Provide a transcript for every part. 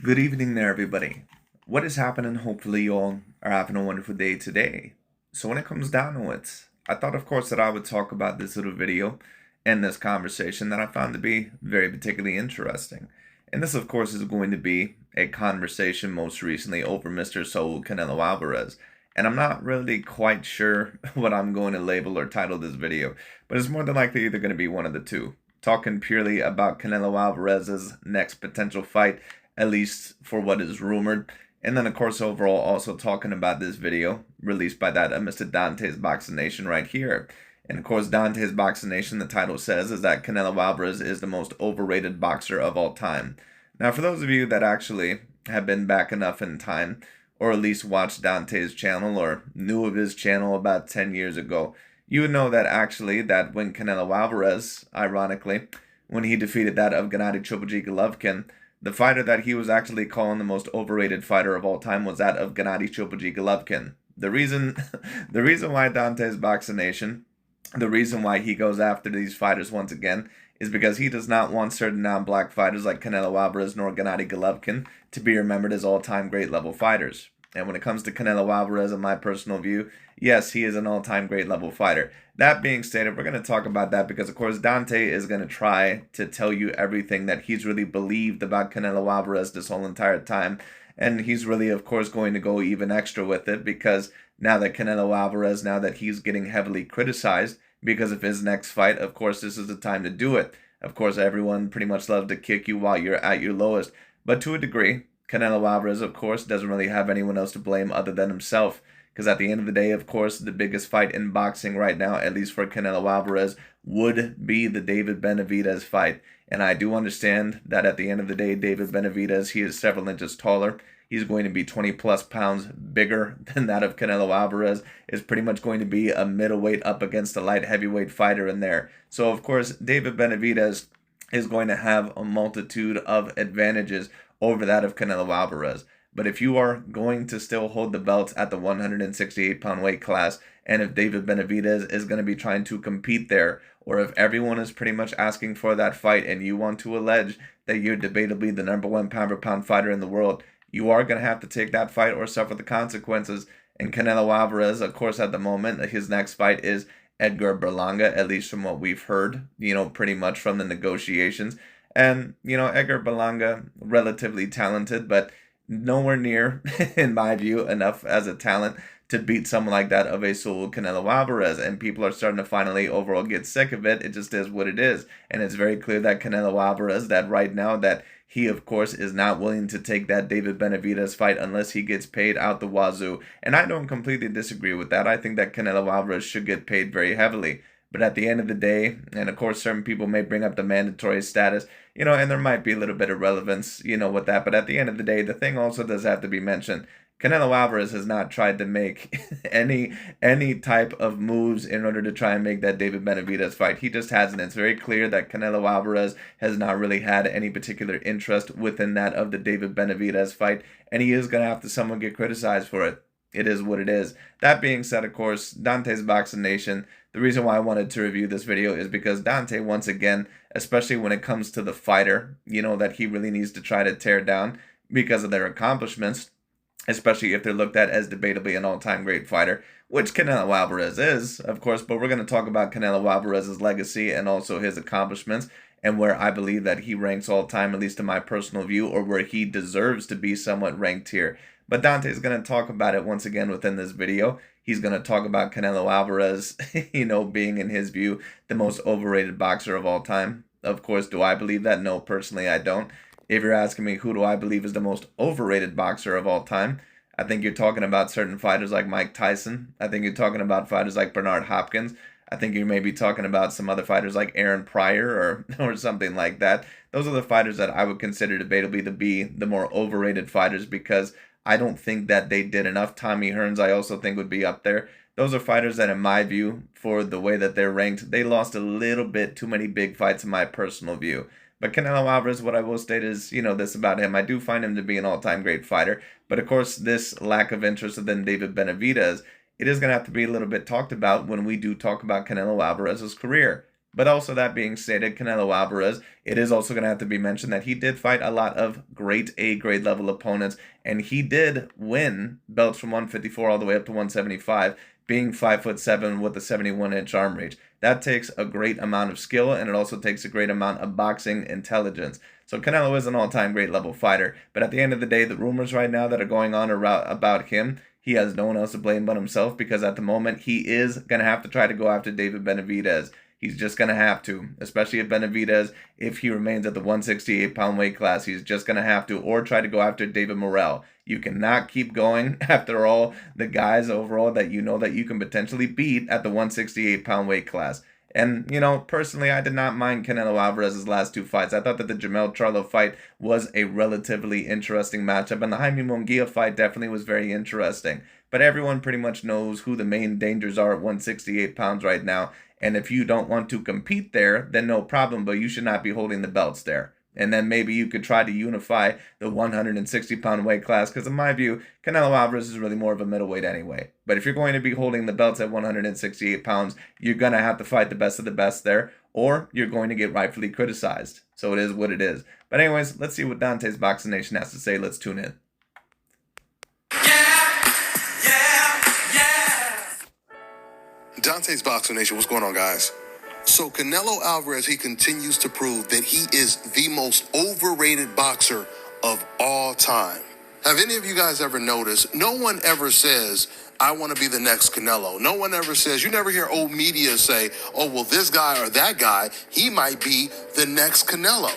Good evening there, everybody. What is happening? Hopefully, you all are having a wonderful day today. So, when it comes down to it, I thought, of course, that I would talk about this little video and this conversation that I found to be very particularly interesting. And this, of course, is going to be a conversation most recently over Mr. Saul Canelo Alvarez. And I'm not really quite sure what I'm going to label or title this video, but it's more than likely either going to be one of the two. Talking purely about Canelo Alvarez's next potential fight, at least for what is rumored. And then, of course, overall, also talking about this video released by that Mr. DontaesBoxingNation right here. And of course, DontaesBoxingNation, the title says, is that Canelo Alvarez is the most overrated boxer of all time. Now, for those of you that actually have been back enough in time, or at least watched Dante's channel or knew of his channel about 10 years ago, you would know that actually that when Canelo Alvarez, ironically, when he defeated that of Gennady Golovkin, the fighter that he was actually calling the most overrated fighter of all time was that of Gennady Golovkin. The reason, the reason why DontaesBoxingNation, the reason why he goes after these fighters once again, is because he does not want certain non-black fighters like Canelo Alvarez nor Gennady Golovkin to be remembered as all-time great level fighters. And when it comes to Canelo Alvarez, in my personal view, yes, he is an all-time great level fighter. That being stated, we're going to talk about that because, of course, Dante is going to try to tell you everything that he's really believed about Canelo Alvarez this whole entire time. And he's really, of course, going to go even extra with it because now that Canelo Alvarez, now that he's getting heavily criticized because of his next fight, of course, this is the time to do it. Of course, everyone pretty much loves to kick you while you're at your lowest. But to a degree, Canelo Alvarez, of course, doesn't really have anyone else to blame other than himself. Because at the end of the day, of course, the biggest fight in boxing right now, at least for Canelo Alvarez, would be the David Benavidez fight. And I do understand that at the end of the day, David Benavidez, he is several inches taller. He's going to be 20 plus pounds bigger than that of Canelo Alvarez. Is pretty much going to be a middleweight up against a light heavyweight fighter in there. So, of course, David Benavidez is going to have a multitude of advantages over that of Canelo Alvarez. But if you are going to still hold the belts at the 168-pound weight class, and if David Benavidez is going to be trying to compete there, or if everyone is pretty much asking for that fight and you want to allege that you're debatably the #1 pound-for-pound fighter in the world, you are going to have to take that fight or suffer the consequences. And Canelo Alvarez, of course, at the moment, his next fight is Edgar Berlanga, at least from what we've heard, pretty much from the negotiations. And, Edgar Berlanga, relatively talented, but nowhere near, in my view, enough as a talent to beat someone like that of a Saul Canelo Alvarez. And people are starting to finally overall get sick of it. It just is what it is. And it's very clear that Canelo Alvarez, that right now, that he, of course, is not willing to take that David Benavidez fight unless he gets paid out the wazoo. And I don't completely disagree with that. I think that Canelo Alvarez should get paid very heavily. But at the end of the day, and of course, certain people may bring up the mandatory status, and there might be a little bit of relevance, with that. But at the end of the day, the thing also does have to be mentioned. Canelo Alvarez has not tried to make any type of moves in order to try and make that David Benavidez fight. He just hasn't. It's very clear that Canelo Alvarez has not really had any particular interest within that of the David Benavidez fight, and he is going to have to someone get criticized for it. It is what it is. That being said, of course, Dante's Boxing Nation, the reason why I wanted to review this video is because Dante, once again, especially when it comes to the fighter, that he really needs to try to tear down because of their accomplishments, especially if they're looked at as debatably an all-time great fighter, which Canelo Alvarez is, of course, but we're going to talk about Canelo Alvarez's legacy and also his accomplishments and where I believe that he ranks all-time, at least in my personal view, or where he deserves to be somewhat ranked here. But Dante is going to talk about it once again within this video. He's going to talk about Canelo Alvarez, being, in his view, the most overrated boxer of all time. Of course, do I believe that? No, personally, I don't. If you're asking me who do I believe is the most overrated boxer of all time, I think you're talking about certain fighters like Mike Tyson. I think you're talking about fighters like Bernard Hopkins. I think you may be talking about some other fighters like Aaron Pryor or something like that. Those are the fighters that I would consider debatably to be the more overrated fighters because I don't think that they did enough. Tommy Hearns, I also think, would be up there. Those are fighters that, in my view, for the way that they're ranked, they lost a little bit too many big fights in my personal view. But Canelo Alvarez, what I will state is, this about him. I do find him to be an all-time great fighter. But, of course, this lack of interest within David Benavidez, it is going to have to be a little bit talked about when we do talk about Canelo Alvarez's career. But also, that being stated, Canelo Alvarez, it is also going to have to be mentioned that he did fight a lot of great A-grade level opponents, and he did win belts from 154 all the way up to 175, being 5'7" with a 71-inch arm reach. That takes a great amount of skill, and it also takes a great amount of boxing intelligence. So Canelo is an all-time great level fighter, but at the end of the day, the rumors right now that are going on about him, he has no one else to blame but himself, because at the moment, he is going to have to try to go after David Benavidez. He's just going to have to, especially if Benavidez, if he remains at the 168-pound weight class, he's just going to have to, or try to go after David Morrell. You cannot keep going after all the guys overall that you know that you can potentially beat at the 168-pound weight class. And, you know, personally, I did not mind Canelo Alvarez's last two fights. I thought that the Jamel Charlo fight was a relatively interesting matchup, and the Jaime Munguia fight definitely was very interesting. But everyone pretty much knows who the main dangers are at 168 pounds right now. And if you don't want to compete there, then no problem, but you should not be holding the belts there. And then maybe you could try to unify the 160-pound weight class, because in my view, Canelo Alvarez is really more of a middleweight anyway. But if you're going to be holding the belts at 168 pounds, you're going to have to fight the best of the best there, or you're going to get rightfully criticized. So it is what it is. But anyways, let's see what Dante's Boxing Nation has to say. Let's tune in. Dante's Boxing Nation, what's going on, guys? So Canelo Alvarez, he continues to prove that he is the most overrated boxer of all time. Have any of you guys ever noticed, no one ever says, I want to be the next Canelo. No one ever says, you never hear old media say, oh, well, this guy or that guy, he might be the next Canelo.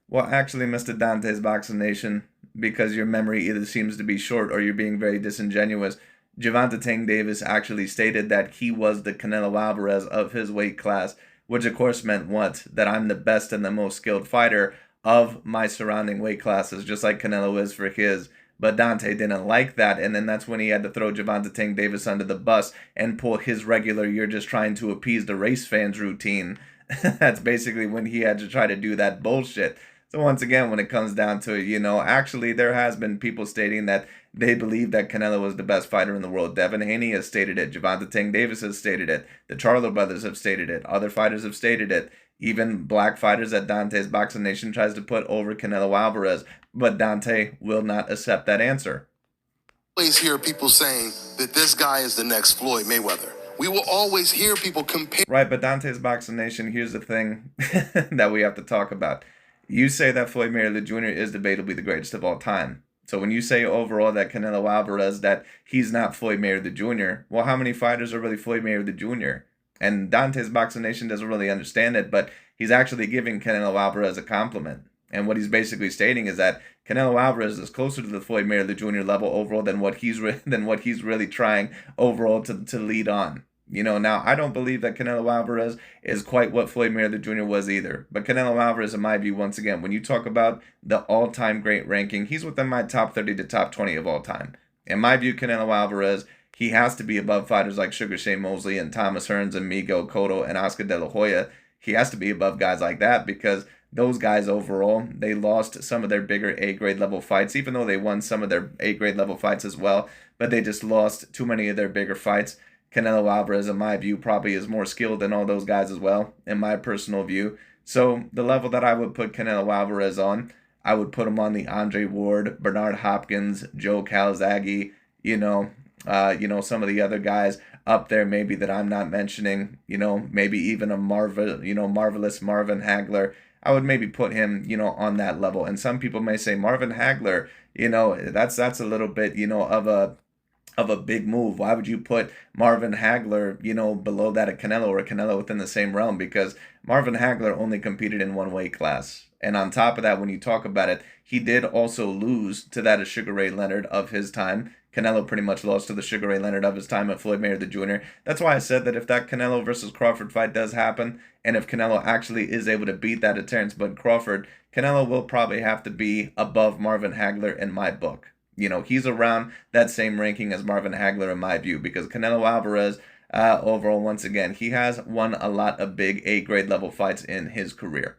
Well, actually, Mr. Dante's Boxing Nation, because your memory either seems to be short or you're being very disingenuous, Gervonta Tank Davis actually stated that he was the Canelo Alvarez of his weight class, which of course meant what? That I'm the best and the most skilled fighter of my surrounding weight classes, just like Canelo is for his. But Dante didn't like that, and then that's when he had to throw Gervonta Tank Davis under the bus and pull his regular "you're just trying to appease the race fans" routine. That's basically when he had to try to do that bullshit. So once again, when it comes down to it, you know, actually there has been people stating that they believe that Canelo was the best fighter in the world. Devin Haney has stated it. Gervonta Tank Davis has stated it. The Charlo brothers have stated it. Other fighters have stated it. Even black fighters that Dante's Boxing Nation tries to put over Canelo Alvarez. But Dante will not accept that answer. Always hear people saying that this guy is the next Floyd Mayweather. We will always hear people compare. Right, but Dante's Boxing Nation, here's the thing that we have to talk about. You say that Floyd Mayweather Jr. is debatably the greatest of all time. So when you say overall that Canelo Alvarez, that he's not Floyd Mayweather Jr., well, how many fighters are really Floyd Mayweather Jr.? And Dante's Boxing Nation doesn't really understand it, but he's actually giving Canelo Alvarez a compliment. And what he's basically stating is that Canelo Alvarez is closer to the Floyd Mayweather Jr. level overall than what he's really trying overall to lead on. You know, now, I don't believe that Canelo Alvarez is quite what Floyd Mayweather Jr. was either. But Canelo Alvarez, in my view, once again, when you talk about the all-time great ranking, he's within my top 30 to top 20 of all time. In my view, Canelo Alvarez, he has to be above fighters like Sugar Shane Mosley and Thomas Hearns and Miguel Cotto and Oscar De La Hoya. He has to be above guys like that, because those guys overall, they lost some of their bigger A-grade level fights, even though they won some of their A-grade level fights as well. But they just lost too many of their bigger fights. Canelo Alvarez, in my view, probably is more skilled than all those guys as well, in my personal view. So the level that I would put Canelo Alvarez on, I would put him on the Andre Ward, Bernard Hopkins, Joe Calzaghe, some of the other guys up there maybe that I'm not mentioning, maybe even a marvelous Marvin Hagler. I would maybe put him, on that level. And some people may say Marvin Hagler, that's a little bit, of a big move. Why would you put Marvin Hagler, below that of Canelo, or Canelo within the same realm? Because Marvin Hagler only competed in one weight class. And on top of that, when you talk about it, he did also lose to that of Sugar Ray Leonard of his time. Canelo pretty much lost to the Sugar Ray Leonard of his time at Floyd Mayweather Jr. That's why I said that if that Canelo versus Crawford fight does happen, and if Canelo actually is able to beat that of Terrence Bud Crawford, Canelo will probably have to be above Marvin Hagler in my book. He's around that same ranking as Marvin Hagler in my view, because Canelo Alvarez, overall, once again, he has won a lot of big A-grade level fights in his career.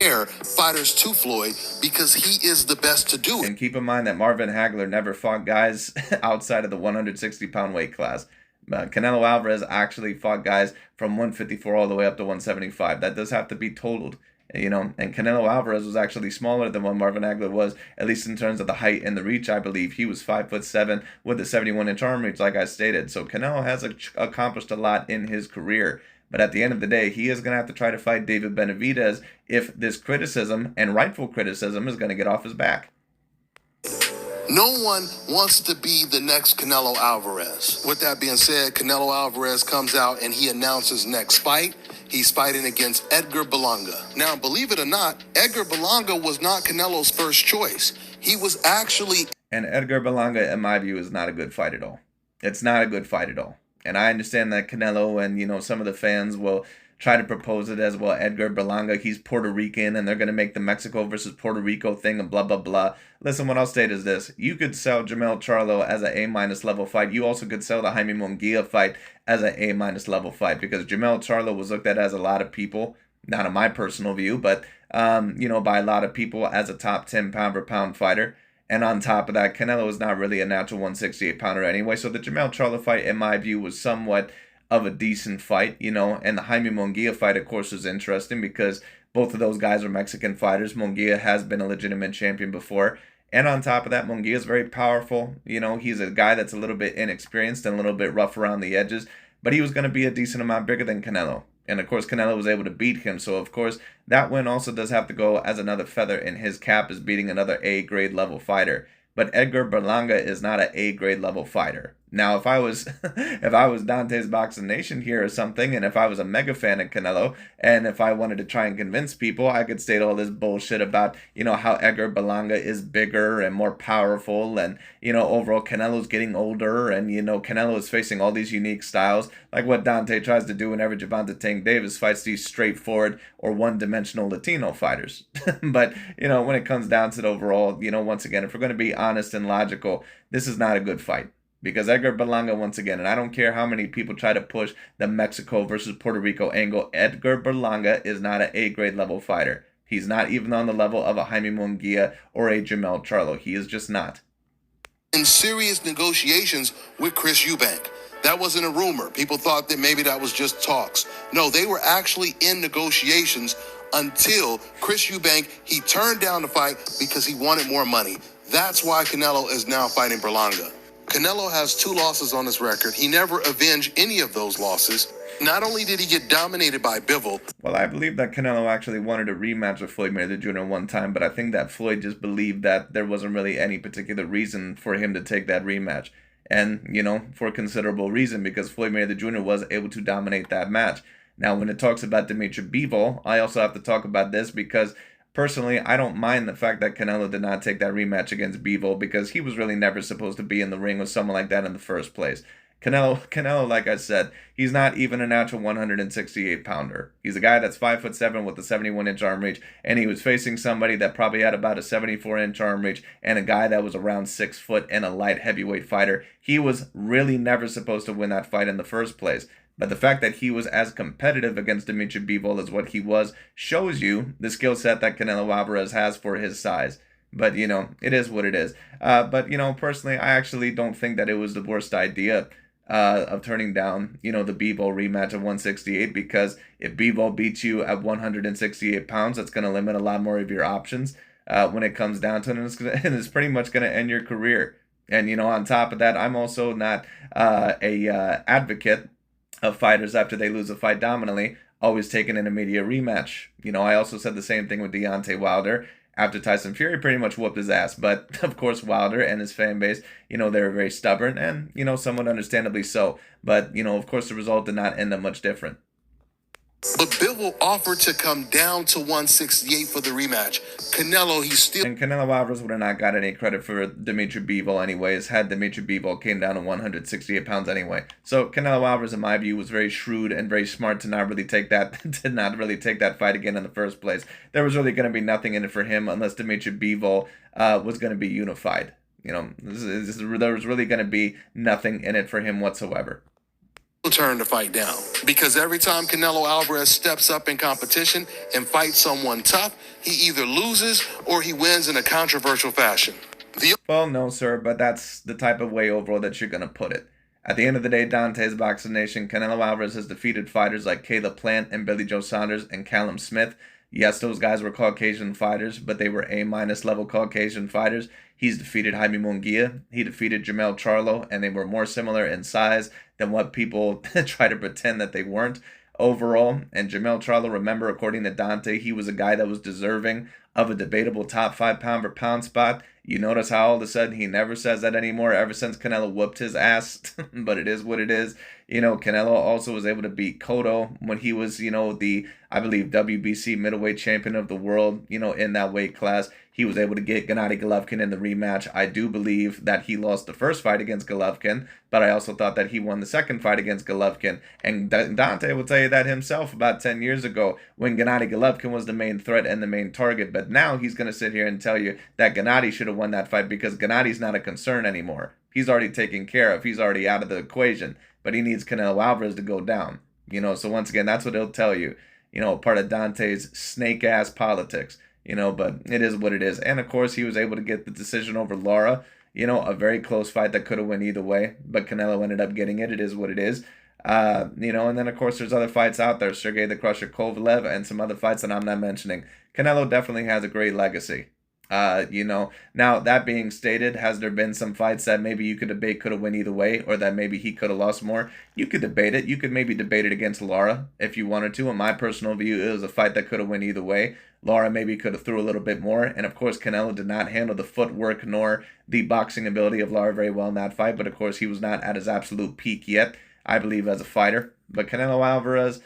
Fighters to Floyd because he is the best to do it. And keep in mind that Marvin Hagler never fought guys outside of the 160-pound weight class. Canelo Alvarez actually fought guys from 154 all the way up to 175. That does have to be totaled. And Canelo Alvarez was actually smaller than what Marvin Hagler was, at least in terms of the height and the reach, I believe. He was 5'7" with a 71-inch arm reach, like I stated. So Canelo has accomplished a lot in his career. But at the end of the day, he is going to have to try to fight David Benavidez if this criticism, and rightful criticism, is going to get off his back. No one wants to be the next Canelo Alvarez. With that being said, Canelo Alvarez comes out and he announces next fight. He's fighting against Edgar Berlanga. Now, believe it or not, Edgar Berlanga was not Canelo's first choice. He was actually... And Edgar Berlanga, in my view, is not a good fight at all. It's not a good fight at all. And I understand that Canelo and, some of the fans will try to propose it as, well, Edgar Berlanga, he's Puerto Rican, and they're going to make the Mexico versus Puerto Rico thing and blah, blah, blah. Listen, what I'll state is this. You could sell Jermell Charlo as an A- level fight. You also could sell the Jaime Munguia fight as an A- level fight, because Jermell Charlo was looked at as a lot of people, not in my personal view, but, by a lot of people as a top 10 pound-for-pound fighter. And on top of that, Canelo is not really a natural 168-pounder anyway. So the Jermell Charlo fight, in my view, was somewhat of a decent fight, And the Jaime Munguia fight, of course, was interesting because both of those guys are Mexican fighters. Munguia has been a legitimate champion before. And on top of that, Munguia is very powerful. He's a guy that's a little bit inexperienced and a little bit rough around the edges. But he was going to be a decent amount bigger than Canelo. And, of course, Canelo was able to beat him. So, of course, that win also does have to go as another feather in his cap as beating another A-grade level fighter. But Edgar Berlanga is not an A-grade level fighter. Now, if I was DontaesBoxingNation here or something, and if I was a mega fan of Canelo, and if I wanted to try and convince people, I could state all this bullshit about, how Edgar Berlanga is bigger and more powerful, and, overall Canelo's getting older, and, Canelo is facing all these unique styles, like what Dante tries to do whenever Gervonta Tank Davis fights these straightforward or one-dimensional Latino fighters. But, when it comes down to the overall, once again, if we're going to be honest and logical, this is not a good fight. Because Edgar Berlanga, once again, and I don't care how many people try to push the Mexico versus Puerto Rico angle, Edgar Berlanga is not an A-grade level fighter. He's not even on the level of a Jaime Munguia or a Jermell Charlo. He is just not. In serious negotiations with Chris Eubank. That wasn't a rumor. People thought that maybe that was just talks. No, they were actually in negotiations until Chris Eubank, he turned down the fight because he wanted more money. That's why Canelo is now fighting Berlanga. Canelo has 2 losses on his record. He never avenged any of those losses. Not only did he get dominated by Bivol. Well, I believe that Canelo actually wanted a rematch with Floyd Mayweather Jr. one time, but I think that Floyd just believed that there wasn't really any particular reason for him to take that rematch. And, for a considerable reason, because Floyd Mayweather Jr. was able to dominate that match. Now, when it talks about Dimitri Bivol, I also have to talk about this because personally, I don't mind the fact that Canelo did not take that rematch against Bivol because he was really never supposed to be in the ring with someone like that in the first place. Canelo, like I said, he's not even a natural 168-pounder. He's a guy that's 5'7" with a 71-inch arm reach, and he was facing somebody that probably had about a 74-inch arm reach, and a guy that was around 6 foot and a light heavyweight fighter. He was really never supposed to win that fight in the first place. But the fact that he was as competitive against Dimitri Bivol as what he was shows you the skill set that Canelo Alvarez has for his size. But, it is what it is. But, personally, I actually don't think that it was the worst idea of turning down, the Bivol rematch at 168, because if Bivol beats you at 168 pounds, that's going to limit a lot more of your options when it comes down to it, and it's pretty much going to end your career. And, on top of that, I'm also not a advocate of fighters after they lose a fight dominantly always taking an immediate rematch. I also said the same thing with Deontay Wilder after Tyson Fury pretty much whooped his ass. But, of course, Wilder and his fan base, they were very stubborn and, somewhat understandably so. But, of course, the result did not end up much different. But Bivol offered to come down to 168 for the rematch. Canelo, And Canelo Alvarez would have not got any credit for Dimitri Bivol anyways, had Dimitri Bivol came down to 168 pounds anyway. So Canelo Alvarez, in my view, was very shrewd and very smart to not really take that fight again in the first place. There was really going to be nothing in it for him unless Dimitri Bivol was going to be unified. There was really going to be nothing in it for him whatsoever. Turn the fight down, because every time Canelo Alvarez steps up in competition and fights someone tough, he either loses or he wins in a controversial fashion. Well, no, sir, but that's the type of way overall that you're going to put it. At the end of the day, Dante's Boxing Nation, Canelo Alvarez has defeated fighters like Caleb Plant and Billy Joe Saunders and Callum Smith. Yes, those guys were Caucasian fighters, but they were A- level Caucasian fighters. He's defeated Jaime Munguia. He defeated Jermell Charlo, and they were more similar in size than what people try to pretend that they weren't overall. And Jermell Charlo, remember, according to Dante, he was a guy that was deserving of a debatable top 5 pound for pound spot. You notice how all of a sudden he never says that anymore ever since Canelo whooped his ass. But it is what it is. You know, Canelo also was able to beat Cotto when he was, you know, the, I believe, WBC middleweight champion of the world, you know, in that weight class. He was able to get Gennady Golovkin in the rematch. I do believe that he lost the first fight against Golovkin, but I also thought that he won the second fight against Golovkin. And Dante will tell you that himself about 10 years ago when Gennady Golovkin was the main threat and the main target. But now he's going to sit here and tell you that Gennady should have won that fight because Gennady's not a concern anymore. He's already taken care of. He's already out of the equation. But he needs Canelo Alvarez to go down. You know, so once again, that's what he'll tell you. You know, part of Dante's snake-ass politics. You know, but it is what it is. And, of course, he was able to get the decision over Lara. You know, a very close fight that could have went either way. But Canelo ended up getting it. It is what it is. You know, and then, of course, there's other fights out there. Sergey the Crusher Kovalev and some other fights that I'm not mentioning. Canelo definitely has a great legacy. You know, now that being stated, has there been some fights that maybe you could debate could have went either way, or that maybe he could have lost more? You could debate it. You could maybe debate it against Lara if you wanted to. In my personal view, it was a fight that could have went either way. Lara maybe could have threw a little bit more, and of course Canelo did not handle the footwork nor the boxing ability of Lara very well in that fight, but of course he was not at his absolute peak yet, I believe, as a fighter. But Canelo Alvarez,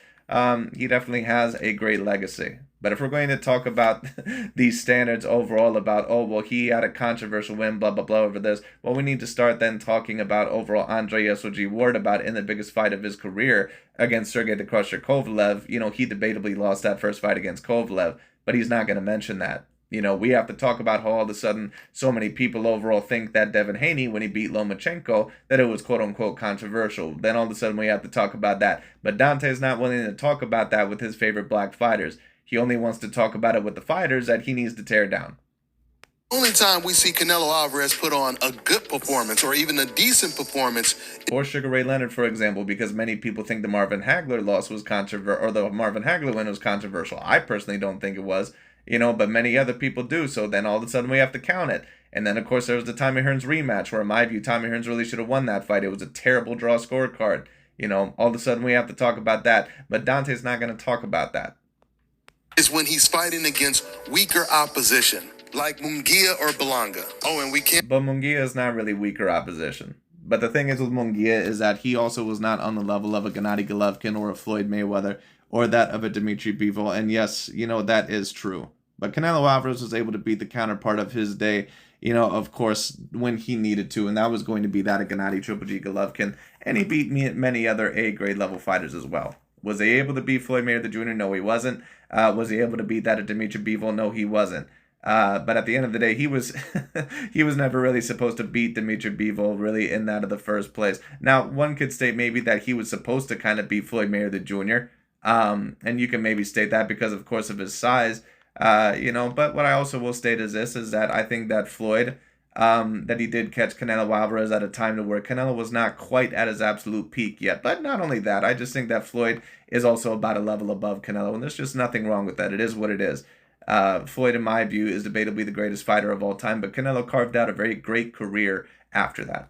he definitely has a great legacy. But if we're going to talk about these standards overall about, oh, well, he had a controversial win, blah, blah, blah, over this, well, we need to start then talking about overall Andre SOG Ward about in the biggest fight of his career against Sergey the Crusher Kovalev. You know, he debatably lost that first fight against Kovalev, but he's not going to mention that. You know, we have to talk about how all of a sudden so many people overall think that Devin Haney, when he beat Lomachenko, that it was quote-unquote controversial. Then all of a sudden we have to talk about that. But Dante's not willing to talk about that with his favorite black fighters. He only wants to talk about it with the fighters that he needs to tear down. Only time we see Canelo Alvarez put on a good performance or even a decent performance. Or Sugar Ray Leonard, for example, because many people think the Marvin Hagler loss was controversial, or the Marvin Hagler win was controversial. I personally don't think it was, you know, but many other people do. So then all of a sudden we have to count it. And then, of course, there was the Tommy Hearns rematch, where in my view, Tommy Hearns really should have won that fight. It was a terrible draw scorecard. You know, all of a sudden we have to talk about that. But Dante's not going to talk about that. Is when he's fighting against weaker opposition, like Munguia or Berlanga. Oh, and we can't. But Munguia is not really weaker opposition. But the thing is with Munguia is that he also was not on the level of a Gennady Golovkin or a Floyd Mayweather or that of a Dimitri Bivol. And yes, you know, that is true. But Canelo Alvarez was able to beat the counterpart of his day, you know, of course, when he needed to. And that was going to be that of Gennady Triple G Golovkin. And he beat many other A-grade level fighters as well. Was he able to beat Floyd Mayweather Jr.? No, he wasn't. Was he able to beat that of Dimitri Bivol? No, he wasn't. But at the end of the day, he was he was never really supposed to beat Dimitri Bivol really in that of the first place. Now, one could state maybe that he was supposed to kind of beat Floyd Mayweather Jr. And you can maybe state that because, of course, of his size. You know, but what I also will state is this, is that I think that Floyd, that he did catch Canelo Alvarez at a time to where Canelo was not quite at his absolute peak yet. But not only that, I just think that Floyd is also about a level above Canelo, and there's just nothing wrong with that. It is what it is. Floyd, in my view, is debatably the greatest fighter of all time, but Canelo carved out a very great career after that.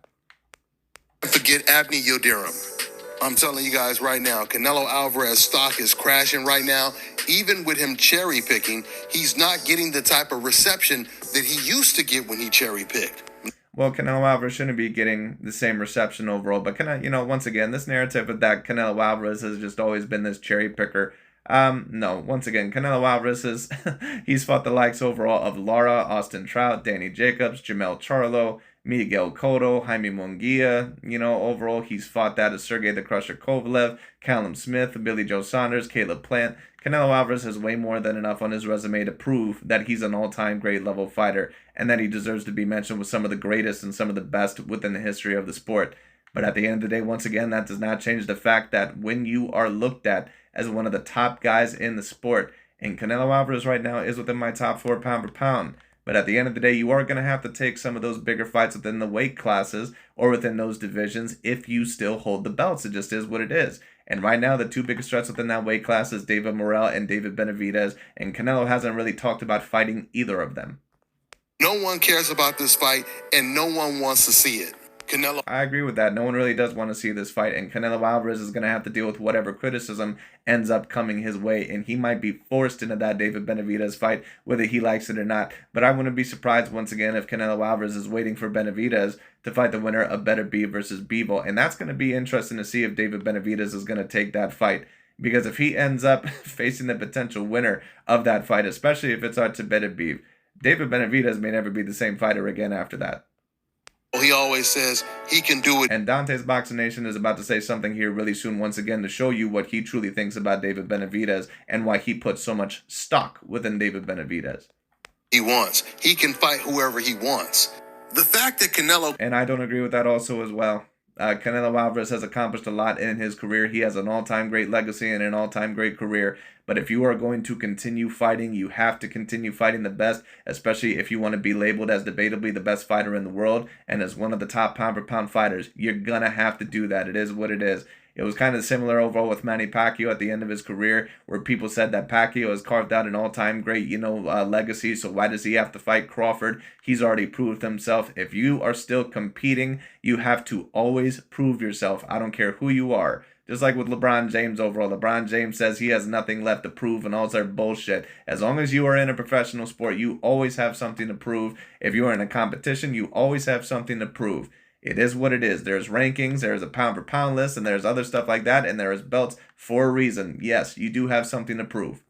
Forget Abney Yildirim. I'm telling you guys right now, Canelo Alvarez stock is crashing right now. Even with him cherry picking, he's not getting the type of reception that he used to get when he cherry picked. Well, Canelo Alvarez shouldn't be getting the same reception overall, but you know, once again, this narrative of that Canelo Alvarez has just always been this cherry picker. No, once again, Canelo Alvarez is, he's fought the likes overall of Lara, Austin Trout, Danny Jacobs, Jermell Charlo, Miguel Cotto, Jaime Munguia. You know, overall, he's fought that as Sergey the Crusher Kovalev, Callum Smith, Billy Joe Saunders, Caleb Plant. Canelo Alvarez has way more than enough on his resume to prove that he's an all-time great level fighter and that he deserves to be mentioned with some of the greatest and some of the best within the history of the sport. But at the end of the day, once again, that does not change the fact that when you are looked at as one of the top guys in the sport, and Canelo Alvarez right now is within my top 4 pound for pound, But at the end of the day, you are going to have to take some of those bigger fights within the weight classes or within those divisions if you still hold the belts. It just is what it is. And right now, the two biggest threats within that weight class is David Morrell and David Benavidez. And Canelo hasn't really talked about fighting either of them. No one cares about this fight, and no one wants to see it. Canelo. I agree with that. No one really does want to see this fight, and Canelo Alvarez is going to have to deal with whatever criticism ends up coming his way, and he might be forced into that David Benavidez fight, whether he likes it or not. But I wouldn't be surprised once again if Canelo Alvarez is waiting for Benavidez to fight the winner of Better B versus Bivol, and that's going to be interesting to see if David Benavidez is going to take that fight. Because if he ends up facing the potential winner of that fight, especially if it's to Better Beef, David Benavidez may never be the same fighter again after that. He always says he can do it. And DontaesBoxingNation is about to say something here really soon once again to show you what he truly thinks about David Benavidez and why he puts so much stock within David Benavidez. He wants. He can fight whoever he wants. The fact that Canelo... And I don't agree with that also as well. Canelo Alvarez has accomplished a lot in his career. He has an all-time great legacy and an all-time great career. But if you are going to continue fighting, you have to continue fighting the best, especially if you want to be labeled as debatably the best fighter in the world and as one of the top pound-for-pound fighters. You're going to have to do that. It is what it is. It was kind of similar overall with Manny Pacquiao at the end of his career, where people said that Pacquiao has carved out an all-time great, legacy, so why does he have to fight Crawford? He's already proved himself. If you are still competing, you have to always prove yourself. I don't care who you are. Just like with LeBron James overall. LeBron James says he has nothing left to prove and all that bullshit. As long as you are in a professional sport, you always have something to prove. If you are in a competition, you always have something to prove. It is what it is. There's rankings, there's a pound-for-pound list, and there's other stuff like that, and there is belts for a reason. Yes, you do have something to prove.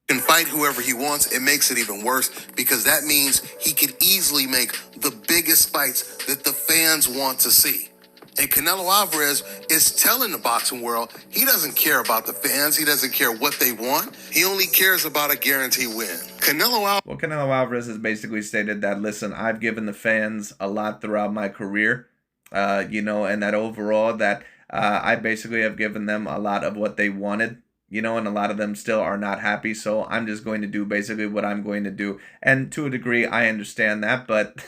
Can fight whoever he wants. It makes it even worse because that means he could easily make the biggest fights that the fans want to see. And Canelo Alvarez is telling the boxing world he doesn't care about the fans. He doesn't care what they want. He only cares about a guaranteed win. Canelo Alvarez has basically stated that, listen, I've given the fans a lot throughout my career, and that overall that I basically have given them a lot of what they wanted. And a lot of them still are not happy. So I'm just going to do basically what I'm going to do. And to a degree, I understand that. But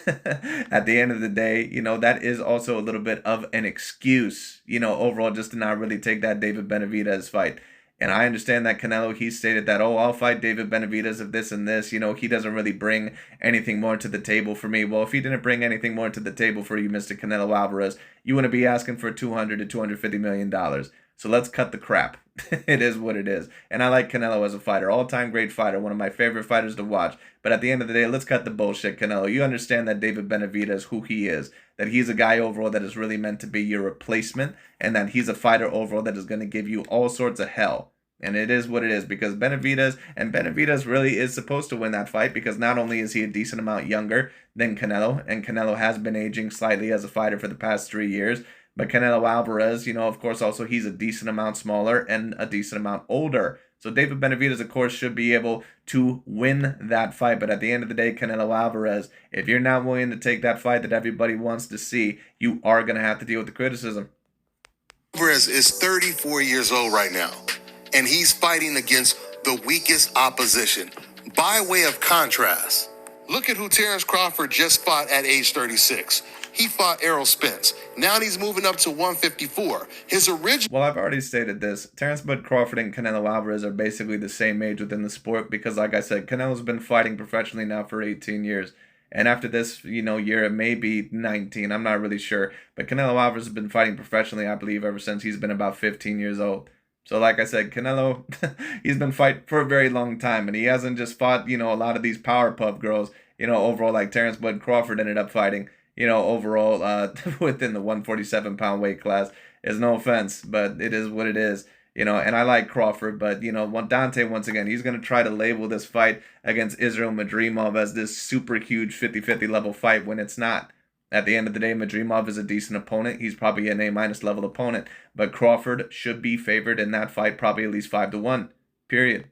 at the end of the day, that is also a little bit of an excuse, overall, just to not really take that David Benavidez fight. And I understand that Canelo, he stated that, I'll fight David Benavidez if this and this. He doesn't really bring anything more to the table for me. Well, if he didn't bring anything more to the table for you, Mr. Canelo Alvarez, you wouldn't be asking for $200 to $250 million. So let's cut the crap. It is what it is. And I like Canelo as a fighter. All-time great fighter. One of my favorite fighters to watch. But at the end of the day, let's cut the bullshit, Canelo. You understand that David Benavidez, who he is. That he's a guy overall that is really meant to be your replacement. And that he's a fighter overall that is going to give you all sorts of hell. And it is what it is. Because Benavidez really is supposed to win that fight. Because not only is he a decent amount younger than Canelo. And Canelo has been aging slightly as a fighter for the past 3 years. But Canelo Alvarez, of course, also he's a decent amount smaller and a decent amount older. So David Benavidez, of course, should be able to win that fight. But at the end of the day, Canelo Alvarez, if you're not willing to take that fight that everybody wants to see, you are going to have to deal with the criticism. Alvarez is 34 years old right now, and he's fighting against the weakest opposition. By way of contrast, look at who Terence Crawford just fought at age 36. He fought Errol Spence. Now he's moving up to 154. His original... Well, I've already stated this. Terence Bud Crawford and Canelo Alvarez are basically the same age within the sport because, like I said, Canelo's been fighting professionally now for 18 years. And after this, year, it may be 19. I'm not really sure. But Canelo Alvarez has been fighting professionally, I believe, ever since he's been about 15 years old. So, like I said, Canelo, he's been fighting for a very long time. And he hasn't just fought, a lot of these Powerpuff girls, overall, like Terence Bud Crawford ended up fighting. Overall, within the 147-pound weight class. Is no offense, but it is what it is. And I like Crawford, but, Dante, once again, he's going to try to label this fight against Israel Madrimov as this super huge 50-50 level fight when it's not. At the end of the day, Madrimov is a decent opponent. He's probably an A- level opponent. But Crawford should be favored in that fight, probably at least 5-1, period.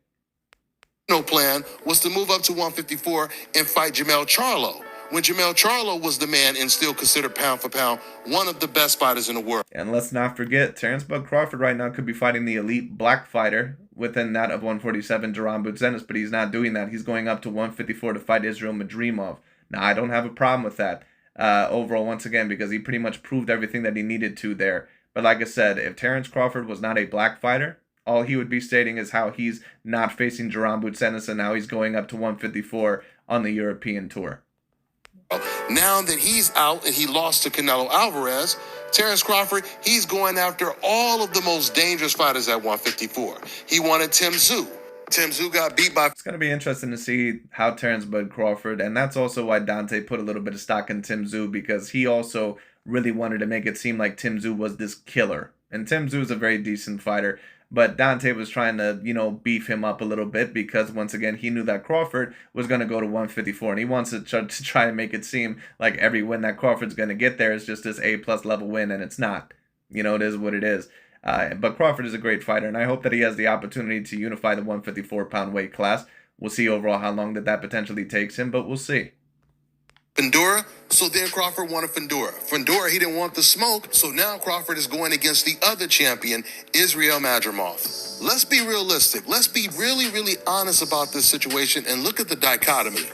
No plan was to move up to 154 and fight Jamel Charlo. when Jermell Charlo was the man and still considered pound for pound one of the best fighters in the world. And let's not forget, Terrence Bud Crawford right now could be fighting the elite black fighter within that of 147, Jaron Butzenis, but he's not doing that. He's going up to 154 to fight Israel Madrimov. Now, I don't have a problem with that overall, once again, because he pretty much proved everything that he needed to there. But like I said, if Terrence Crawford was not a black fighter, all he would be stating is how he's not facing Jaron Butzenis and now he's going up to 154 on the European tour. Now that he's out and he lost to Canelo Alvarez, Terrence Crawford, he's going after all of the most dangerous fighters at 154. He wanted Tim Tszyu. Tim Tszyu got beat by... It's going to be interesting to see how Terrence Bud Crawford, and that's also why Dante put a little bit of stock in Tim Tszyu, because he also really wanted to make it seem like Tim Tszyu was this killer. And Tim Tszyu is a very decent fighter, but Dante was trying to, beef him up a little bit because, once again, he knew that Crawford was going to go to 154, and he wants to try to make it seem like every win that Crawford's going to get there is just this A-plus level win, and it's not. It is what it is. But Crawford is a great fighter, and I hope that he has the opportunity to unify the 154-pound weight class. We'll see overall how long that potentially takes him, but we'll see. Fundora, so then Crawford wanted Fundora. Fundora, he didn't want the smoke, so now Crawford is going against the other champion, Israel Madrimov. Let's be realistic. Let's be really, really honest about this situation and look at the dichotomy.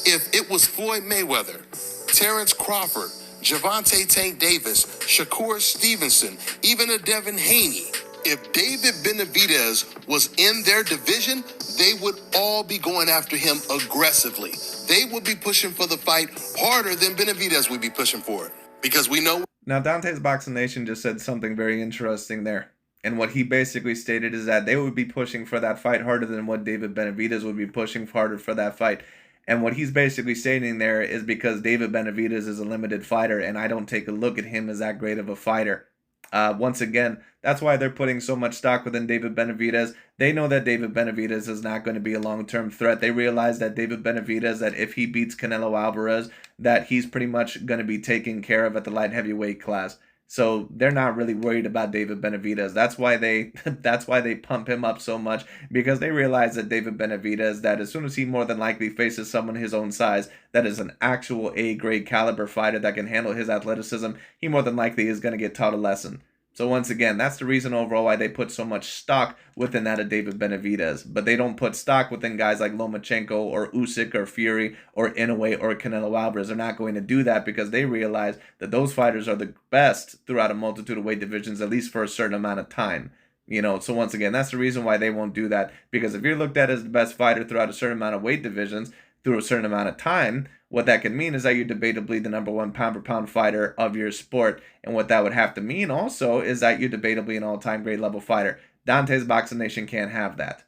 If it was Floyd Mayweather, Terrence Crawford, Gervonta Tank Davis, Shakur Stevenson, even a Devin Haney, if David Benavidez was in their division, they would all be going after him aggressively. They would be pushing for the fight harder than Benavidez would be pushing for it. Because we know... Now, DontaesBoxingNation just said something very interesting there. And what he basically stated is that they would be pushing for that fight harder than what David Benavidez would be pushing harder for that fight. And what he's basically stating there is because David Benavidez is a limited fighter, and I don't take a look at him as that great of a fighter. Once again, that's why they're putting so much stock within David Benavidez. They know that David Benavidez is not going to be a long-term threat. They realize that David Benavidez, that if he beats Canelo Alvarez, that he's pretty much going to be taken care of at the light heavyweight class. So they're not really worried about David Benavidez. That's why they pump him up so much, because they realize that David Benavidez, that as soon as he more than likely faces someone his own size that is an actual A-grade caliber fighter that can handle his athleticism, he more than likely is going to get taught a lesson. So once again, that's the reason overall why they put so much stock within that of David Benavidez. But they don't put stock within guys like Lomachenko or Usyk or Fury or Inoue or Canelo Alvarez. They're not going to do that because they realize that those fighters are the best throughout a multitude of weight divisions, at least for a certain amount of time. So once again, that's the reason why they won't do that. Because if you're looked at as the best fighter throughout a certain amount of weight divisions, through a certain amount of time, what that could mean is that you're debatably the number one pound-for-pound fighter of your sport. And what that would have to mean also is that you're debatably an all-time grade level fighter. DontaesBoxingNation can't have that.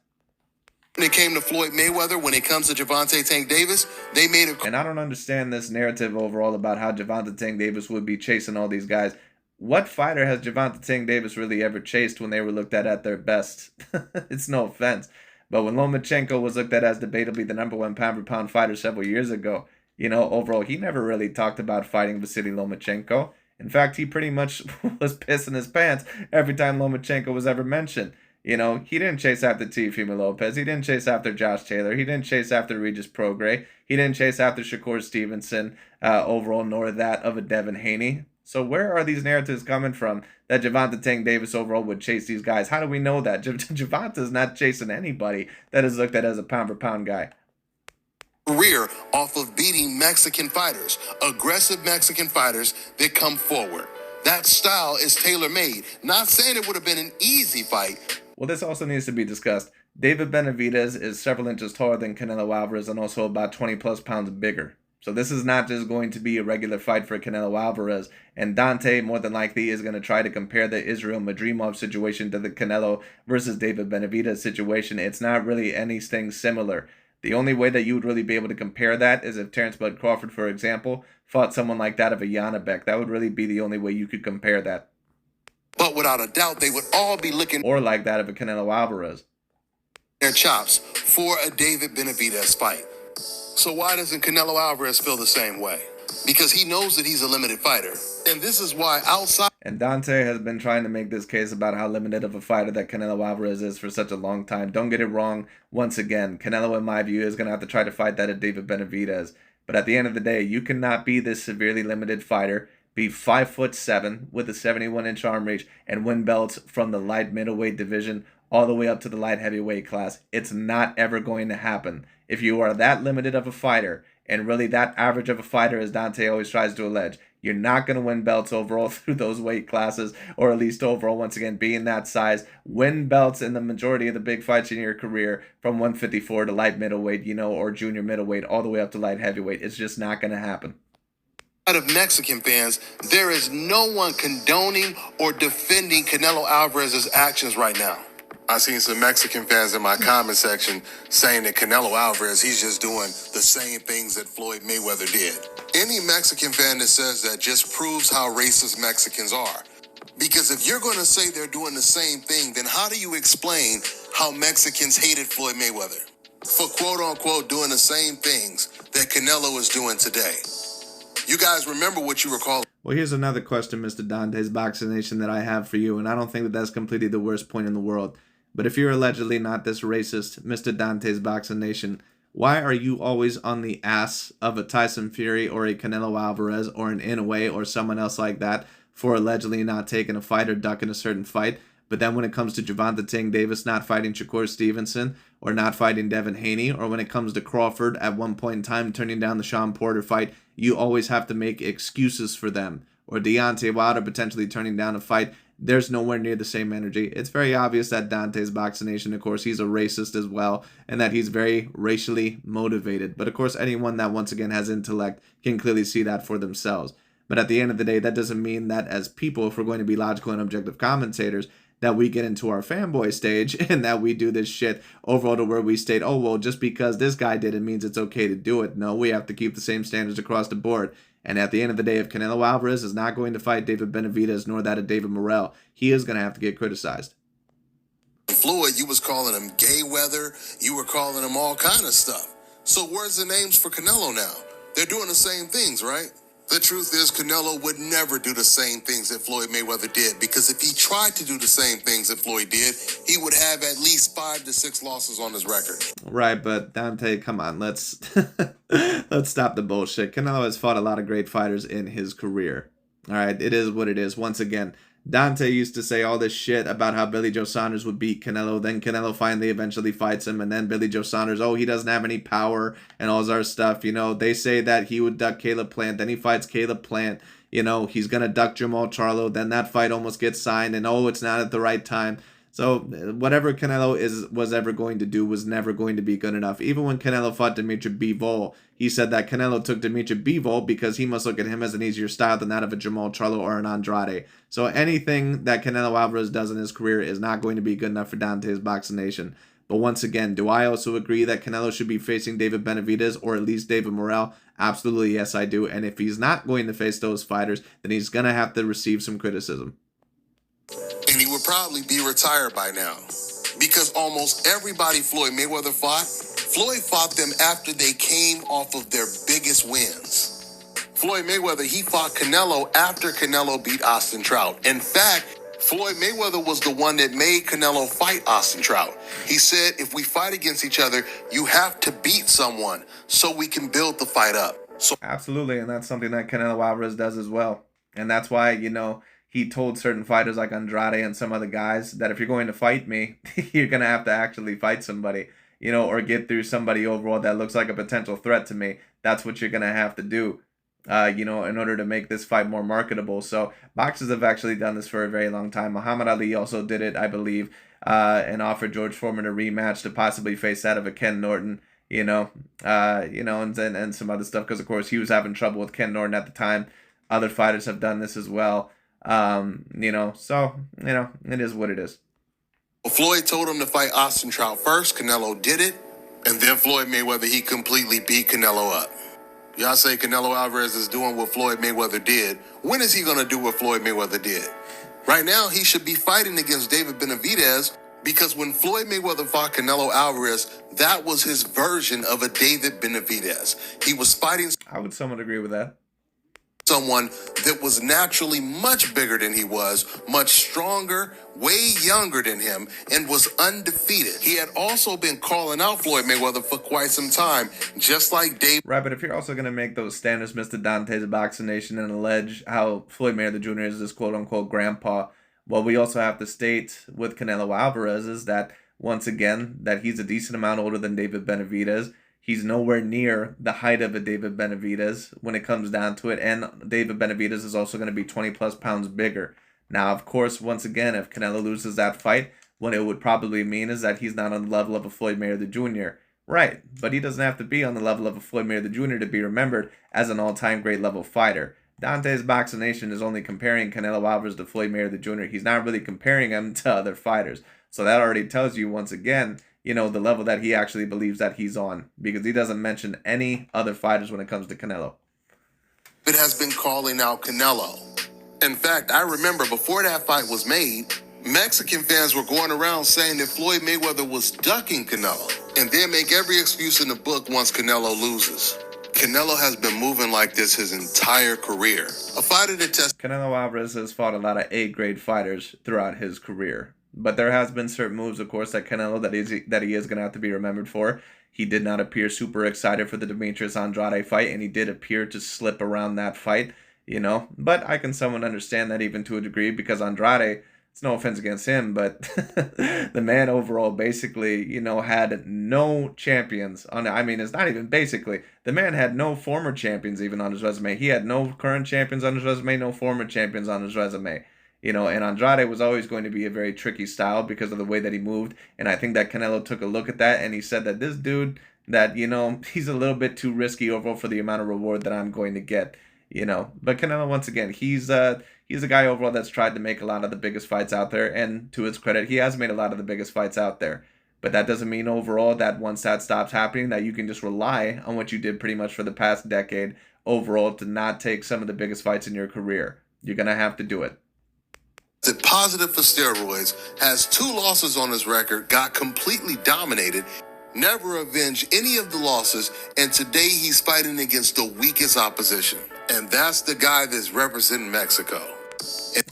When it came to Floyd Mayweather, when it comes to Gervonta Tank Davis, they made it... And I don't understand this narrative overall about how Gervonta Tank Davis would be chasing all these guys. What fighter has Gervonta Tank Davis really ever chased when they were looked at their best? It's no offense. But when Lomachenko was looked at as debatably the number one pound-for-pound fighter several years ago, overall, he never really talked about fighting Vasily Lomachenko. In fact, he pretty much was pissing his pants every time Lomachenko was ever mentioned. He didn't chase after Teofimo Lopez. He didn't chase after Josh Taylor. He didn't chase after Regis Prograis. He didn't chase after Shakur Stevenson overall, nor that of a Devin Haney. So where are these narratives coming from that Gervonta Tank Davis overall would chase these guys? How do we know that? Gervonta's not chasing anybody that is looked at as a pound-for-pound guy. Career off of beating Mexican fighters, aggressive Mexican fighters that come forward. That style is tailor-made. Not saying it would have been an easy fight. Well, this also needs to be discussed. David Benavidez is several inches taller than Canelo Alvarez and also about 20-plus pounds bigger. So this is not just going to be a regular fight for Canelo Alvarez. And Dante, more than likely, is going to try to compare the Israel Madrimov situation to the Canelo versus David Benavidez situation. It's not really anything similar. The only way that you would really be able to compare that is if Terrence Bud Crawford, for example, fought someone like that of a Janibek. That would really be the only way you could compare that. But without a doubt, they would all be looking... Or like that of a Canelo Alvarez. ...their chops for a David Benavidez fight. So why doesn't Canelo Alvarez feel the same way? Because he knows that he's a limited fighter. And this is why outside... And Dante has been trying to make this case about how limited of a fighter that Canelo Alvarez is for such a long time. Don't get it wrong. Once again, Canelo, in my view, is going to have to try to fight that at David Benavidez. But at the end of the day, you cannot be this severely limited fighter, be 5'7" with a 71-inch arm reach, and win belts from the light middleweight division all the way up to the light heavyweight class. It's not ever going to happen. If you are that limited of a fighter, and really that average of a fighter, as Dante always tries to allege, you're not going to win belts overall through those weight classes, or at least overall, once again, being that size. Win belts in the majority of the big fights in your career from 154 to light middleweight, or junior middleweight, all the way up to light heavyweight. It's just not going to happen. Of Mexican fans, there is no one condoning or defending Canelo Alvarez's actions right now. I seen some Mexican fans in my comment section saying that Canelo Alvarez, he's just doing the same things that Floyd Mayweather did. Any Mexican fan that says that just proves how racist Mexicans are. Because if you're going to say they're doing the same thing, then how do you explain how Mexicans hated Floyd Mayweather for quote unquote doing the same things that Canelo is doing today? You guys remember what you were calling. Well, here's another question, Mr. Dante's Boxing Nation, that I have for you, and I don't think that that's completely the worst point in the world. But if you're allegedly not this racist, Mr. Dante's Boxing Nation, why are you always on the ass of a Tyson Fury or a Canelo Alvarez or an Inoue or someone else like that for allegedly not taking a fight or ducking a certain fight? But then when it comes to Gervonta Tank Davis not fighting Shakur Stevenson or not fighting Devin Haney, or when it comes to Crawford at one point in time turning down the Sean Porter fight, you always have to make excuses for them. Or Deontay Wilder potentially turning down a fight. There's nowhere near the same energy. It's very obvious that Dante's Boxing Nation, of course, he's a racist as well, and that he's very racially motivated. But of course, anyone that once again has intellect can clearly see that for themselves. But at the end of the day, that doesn't mean that as people, if we're going to be logical and objective commentators, that we get into our fanboy stage and that we do this shit overall to where we state, oh, well, just because this guy did it means it's okay to do it. No, we have to keep the same standards across the board. And at the end of the day, if Canelo Alvarez is not going to fight David Benavidez nor that of David Morrell, he is going to have to get criticized. Floyd, you was calling him gay weather. You were calling him all kind of stuff. So where's the names for Canelo now? They're doing the same things, right? The truth is, Canelo would never do the same things that Floyd Mayweather did, because if he tried to do the same things that Floyd did, he would have at least 5 to 6 losses on his record. Right, but Dante, come on, let's stop the bullshit. Canelo has fought a lot of great fighters in his career. All right, it is what it is. Once again, Dante used to say all this shit about how Billy Joe Saunders would beat Canelo. Then Canelo finally eventually fights him. And then Billy Joe Saunders, oh, he doesn't have any power and all this other stuff. They say that he would duck Caleb Plant. Then he fights Caleb Plant. He's going to duck Jamal Charlo. Then that fight almost gets signed. And, oh, it's not at the right time. So whatever Canelo was ever going to do was never going to be good enough. Even when Canelo fought Dimitri Bivol, he said that Canelo took Dimitri Bivol because he must look at him as an easier style than that of a Jamal Charlo or an Andrade. So anything that Canelo Alvarez does in his career is not going to be good enough for Dante's Boxing Nation. But once again, do I also agree that Canelo should be facing David Benavidez or at least David Morrell? Absolutely, yes, I do. And if he's not going to face those fighters, then he's going to have to receive some criticism. And he would probably be retired by now. Because almost everybody Floyd Mayweather fought them after they came off of their biggest wins. Floyd Mayweather, he fought Canelo after Canelo beat Austin Trout. In fact, Floyd Mayweather was the one that made Canelo fight Austin Trout. He said, if we fight against each other, you have to beat someone so we can build the fight up. Absolutely, and that's something that Canelo Alvarez does as well. And that's why, he told certain fighters like Andrade and some other guys that if you're going to fight me, you're going to have to actually fight somebody, or get through somebody overall that looks like a potential threat to me. That's what you're going to have to do, in order to make this fight more marketable. So boxers have actually done this for a very long time. Muhammad Ali also did it, I believe, and offered George Foreman a rematch to possibly face that of a Ken Norton, and some other stuff, because of course he was having trouble with Ken Norton at the time. Other fighters have done this as well. It is what it is. Floyd told him to fight Austin Trout first. Canelo did it. And then Floyd Mayweather, he completely beat Canelo up. Y'all say Canelo Alvarez is doing what Floyd Mayweather did. When is he going to do what Floyd Mayweather did? Right now, he should be fighting against David Benavidez, because when Floyd Mayweather fought Canelo Alvarez, that was his version of a David Benavidez. He was fighting... I would somewhat agree with that. someone that was naturally much bigger than he was, much stronger, way younger than him, and was undefeated. He had also been calling out Floyd Mayweather for quite some time, just like Dave. Right, but if you're also going to make those standards, Mr. Dante's Boxing Nation, and allege how Floyd Mayweather Jr. is this quote-unquote grandpa, well, we also have to state with Canelo Alvarez is that, once again, that he's a decent amount older than David Benavidez. He's nowhere near the height of a David Benavidez when it comes down to it. And David Benavidez is also going to be 20 plus pounds bigger. Now, of course, once again, if Canelo loses that fight, what it would probably mean is that he's not on the level of a Floyd Mayweather Jr. Right, but he doesn't have to be on the level of a Floyd Mayweather Jr. to be remembered as an all-time great level fighter. Dante's Boxing Nation is only comparing Canelo Alvarez to Floyd Mayweather Jr. He's not really comparing him to other fighters. So that already tells you, once again, you know, the level that he actually believes that he's on, because he doesn't mention any other fighters when it comes to Canelo. It has been calling out Canelo. In fact, I remember before that fight was made, Mexican fans were going around saying that Floyd Mayweather was ducking Canelo, and then make every excuse in the book once Canelo loses. Canelo has been moving like this his entire career. A fighter that tests. Canelo Alvarez has fought a lot of A-grade fighters throughout his career. But there has been certain moves, of course, that Canelo that he is going to have to be remembered for. He did not appear super excited for the Demetrius Andrade fight, and he did appear to slip around that fight, you know. But I can somewhat understand that even to a degree, because Andrade, it's no offense against him, but the man overall basically, you know, had no champions on. I mean, it's not even basically. The man had no former champions even on his resume. He had no current champions on his resume, no former champions on his resume. You know, and Andrade was always going to be a very tricky style because of the way that he moved. And I think that Canelo took a look at that and he said that this dude, that, you know, he's a little bit too risky overall for the amount of reward that I'm going to get, you know. But Canelo, once again, he's a guy overall that's tried to make a lot of the biggest fights out there. And to his credit, he has made a lot of the biggest fights out there. But that doesn't mean overall that once that stops happening, that you can just rely on what you did pretty much for the past decade overall to not take some of the biggest fights in your career. You're going to have to do it. Positive for steroids, has 2 losses on his record, got completely dominated, never avenged any of the losses, and today he's fighting against the weakest opposition. And that's the guy that's representing Mexico.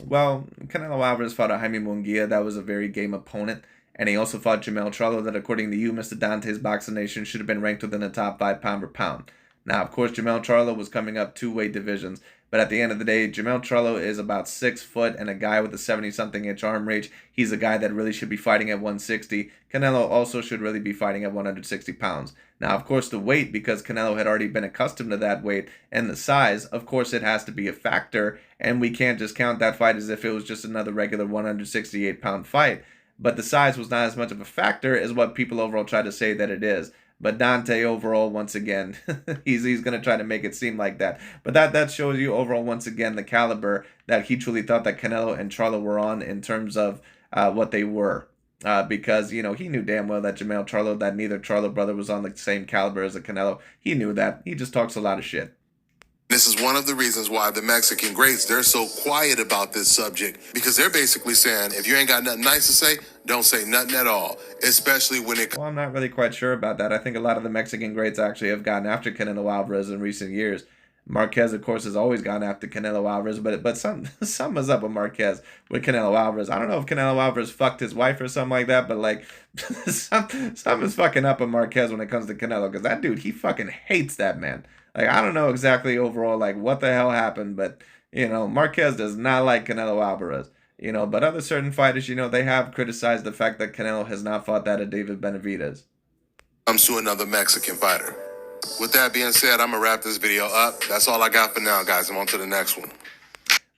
Well, Canelo Alvarez fought a Jaime Munguia. That was a very game opponent. And he also fought Jermell Charlo, that according to you, Mr. Dante's Boxing Nation, should have been ranked within the top 5 pound for pound. Now, of course, Jermell Charlo was coming up 2 weight divisions. But at the end of the day, Jermell Charlo is about 6 foot and a guy with a 70-something inch arm reach. He's a guy that really should be fighting at 160. Canelo also should really be fighting at 160 pounds. Now, of course, the weight, because Canelo had already been accustomed to that weight, and the size, of course, it has to be a factor. And we can't just count that fight as if it was just another regular 168-pound fight. But the size was not as much of a factor as what people overall try to say that it is. But Dante overall, once again, he's going to try to make it seem like that. But that shows you overall, once again, the caliber that he truly thought that Canelo and Charlo were on in terms of what they were. Because, you know, he knew damn well that Jermell Charlo, that neither Charlo brother was on the same caliber as a Canelo. He knew that. He just talks a lot of shit. This is one of the reasons why the Mexican greats, they're so quiet about this subject, because they're basically saying, if you ain't got nothing nice to say, don't say nothing at all, especially when it... Well, I'm not really quite sure about that. I think a lot of the Mexican greats actually have gotten after Canelo Alvarez in recent years. Marquez, of course, has always gone after Canelo Alvarez, but something is up with Marquez with Canelo Alvarez. I don't know if Canelo Alvarez fucked his wife or something like that, but like something's fucking up with Marquez when it comes to Canelo, because that dude, he fucking hates that man. Like, I don't know exactly overall, like, what the hell happened, but, you know, Marquez does not like Canelo Alvarez, you know, but other certain fighters, you know, they have criticized the fact that Canelo has not fought that of David Benavidez. Comes to another Mexican fighter. With that being said, I'm going to wrap this video up. That's all I got for now, guys. I'm on to the next one.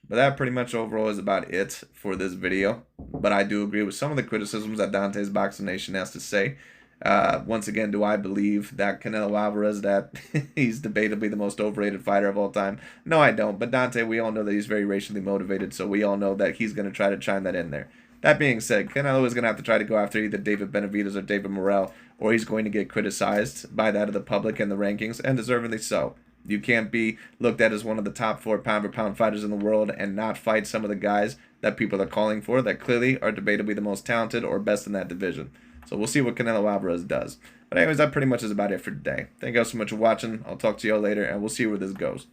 But that pretty much overall is about it for this video. But I do agree with some of the criticisms that Dante's Boxing Nation has to say. Once again, do I believe that Canelo Alvarez, that he's debatably the most overrated fighter of all time? No, I don't. But Dante, we all know that he's very racially motivated, so we all know that he's going to try to chime that in there. That being said, Canelo is going to have to try to go after either David Benavidez or David Morrell, or he's going to get criticized by that of the public and the rankings, and deservedly so. You can't be looked at as one of the top 4 pound-for-pound fighters in the world and not fight some of the guys that people are calling for that clearly are debatably the most talented or best in that division. So we'll see what Canelo Alvarez does. But anyways, that pretty much is about it for today. Thank you all so much for watching. I'll talk to you all later, and we'll see where this goes.